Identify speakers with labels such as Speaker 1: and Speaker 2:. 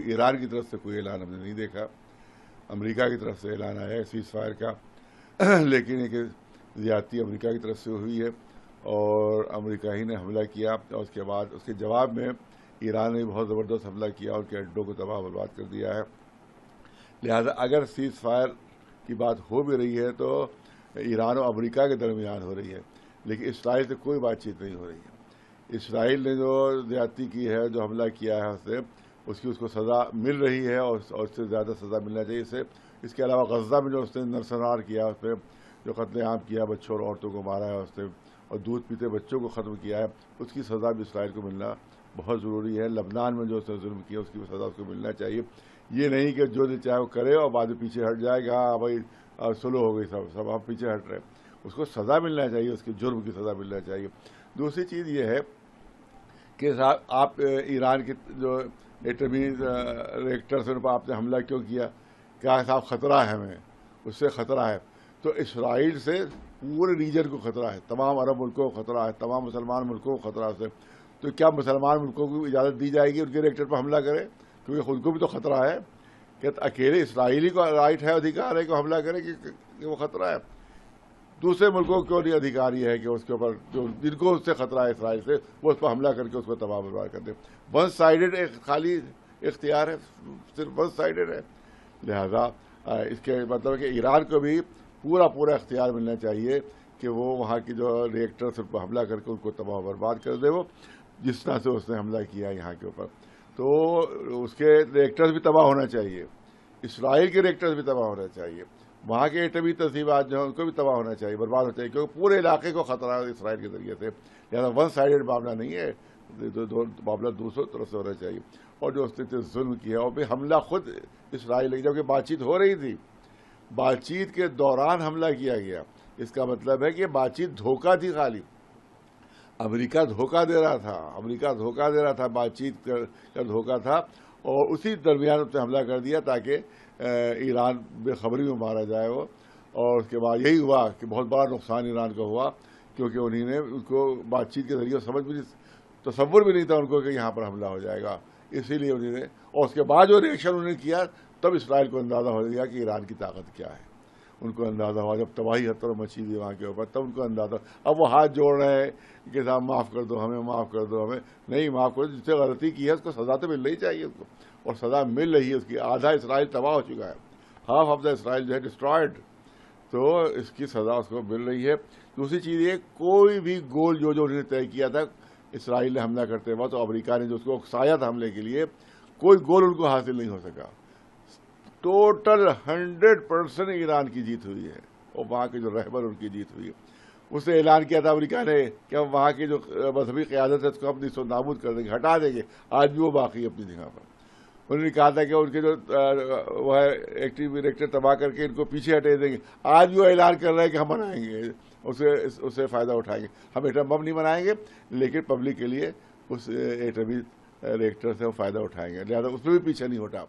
Speaker 1: ایران کی طرف سے کوئی اعلان ہم نے نہیں دیکھا. امریکہ کی طرف سے اعلان آیا ہے سیز فائر کا, لیکن ایک زیادتی امریکہ کی طرف سے ہوئی ہے اور امریکہ ہی نے حملہ کیا, اور اس کے بعد اس کے جواب میں ایران نے بہت زبردست حملہ کیا اور ان کے اڈوں کو تباہ برباد کر دیا ہے. لہذا اگر سیز فائر کی بات ہو بھی رہی ہے تو ایران اور امریکہ کے درمیان ہو رہی ہے, لیکن اسرائیل سے کوئی بات چیت نہیں ہو رہی ہے. اسرائیل نے جو زیادتی کی ہے, جو حملہ کیا ہے, اس کو سزا مل رہی ہے اور اس سے زیادہ سزا ملنا چاہیے. اس کے علاوہ غزہ میں جو اس نے نرسنار کیا, اس پہ جو قتل عام کیا, بچوں اور عورتوں کو مارا ہے اس نے, اور دودھ پیتے بچوں کو ختم کیا ہے, اس کی سزا بھی اسرائیل کو ملنا بہت ضروری ہے. لبنان میں جو اس نے ظلم کیا اس کی بھی سزا اس کو ملنا چاہیے. یہ نہیں کہ جو چاہے وہ کرے اور بعد میں پیچھے ہٹ جائے گا, ہاں بھائی سلو ہو گئی, سب ہم پیچھے ہٹ رہے. اس کو سزا ملنا چاہیے, اس کے جرم کی سزا ملنا چاہیے. دوسری چیز یہ ہے کہ آپ ایران کے جو ایٹمی ریئیکٹرز پر آپ نے حملہ کیوں کیا؟ کیا صاحب خطرہ ہے ہمیں, اس سے خطرہ ہے. تو اسرائیل سے پورے ریجن کو خطرہ ہے, تمام عرب ملکوں کو خطرہ ہے, تمام مسلمان ملکوں کو خطرہ ہے. تو کیا مسلمان ملکوں کو اجازت دی جائے گی ان کے ریئیکٹر پر حملہ کرے؟ کیونکہ خود کو بھی تو خطرہ ہے. کہ اکیلے اسرائیلی کو رائٹ ہے, ادھیکار ہے کہ حملہ کرے کہ وہ خطرہ ہے؟ دوسرے ملکوں کو کیوں نہیں ادھیکاری ہے کہ اس کے اوپر جن کو اس سے خطرہ ہے اسرائیل سے, وہ اس پر حملہ کر کے اس کو تباہ برباد کر دے؟ ون سائیڈڈ ایک خالی اختیار ہے, صرف ون سائیڈڈ ہے. لہذا اس کے مطلب کہ ایران کو بھی پورا اختیار ملنا چاہیے کہ وہ وہاں کی جو ریئیکٹر پر حملہ کر کے ان کو تباہ برباد کر دے, وہ جس طرح سے اس نے حملہ کیا یہاں کے اوپر. تو اس کے ریئیکٹرز بھی تباہ ہونا چاہیے, اسرائیل کے ریئیکٹرز بھی تباہ ہونا چاہیے, وہاں کے ایٹمی تنصیبات جو ہیں ان کو بھی تباہ ہونا چاہیے, برباد ہونا چاہیے, کیونکہ پورے علاقے کو خطرہ ہے اسرائیل کے ذریعے سے. لہٰذا ون سائیڈڈ معاملہ نہیں ہے, معاملہ دوسروں طرف سے ہونا چاہیے. اور جو اس نے ظلم کیا, اور پھر حملہ خود اسرائیل, جبکہ بات چیت ہو رہی تھی, بات چیت کے دوران حملہ کیا گیا. اس کا مطلب ہے کہ بات چیت دھوکہ تھی خالی, امریکہ دھوکہ دے رہا تھا, بات چیت کا دھوکہ تھا, اور اسی درمیان اس نے حملہ کر دیا تاکہ ایران بے خبری میں مارا جائے وہ. اور اس کے بعد یہی ہوا کہ بہت بڑا نقصان ایران کا ہوا, کیونکہ انہوں نے ان کو بات چیت کے ذریعے تصور بھی نہیں تھا ان کو کہ یہاں پر حملہ ہو جائے گا. اسی لیے انہوں نے, اور اس کے بعد جو ریئیکشن انہوں نے کیا, تب اسرائیل کو اندازہ ہو گیا کہ ایران کی طاقت کیا ہے. ان کو اندازہ ہوا جب تباہی حتر مچی ہوئی وہاں کے اوپر, تب ان کو اندازہ. اب وہ ہاتھ جوڑ رہے ہیں کہ صاحب معاف کر دو ہمیں, معاف کر دو ہمیں. نہیں, معاف کر دو, جس سے غلطی کی ہے اس کو سزا تو ملنی چاہیے اس کو, اور سزا مل رہی ہے اس کی. آدھا اسرائیل تباہ ہو چکا ہے, ہاف آف دا اسرائیل جو ہے ڈسٹرائڈ, تو اس کی سزا اس کو مل رہی ہے. دوسری چیز یہ, کوئی بھی گول جو انہوں نے طے کیا تھا اسرائیل نے حملہ کرتے وقت, تو امریکہ نے جو اس کو اکسایا تھا حملے کے لیے, کوئی گول ان کو حاصل نہیں ہو سکا. ٹوٹل 100% ایران کی جیت ہوئی ہے, اور وہاں کے جو رہبر ان کی جیت ہوئی ہے. اس نے اعلان کیا تھا امریکہ نے کہ ہم وہاں کی جو مذہبی قیادت ہے اس کو اپنی سو نابود کر دیں گے, ہٹا دیں گے. آج بھی وہ باقی ہے اپنی جگہ پر. انہوں نے کہا تھا کہ ان کے جو وہ ہے ایکٹیو ریئیکٹر تباہ کر کے ان کو پیچھے ہٹے دیں گے. آج بھی وہ اعلان کر رہے ہیں کہ ہم بنائیں گے, اس سے فائدہ اٹھائیں گے. ہم ایٹم بم نہیں بنائیں گے, لیکن پبلک کے لیے اس ایٹمی ریئیکٹر سے وہ فائدہ اٹھائیں گے. لہٰذا اس میں بھی پیچھے نہیں ہٹا.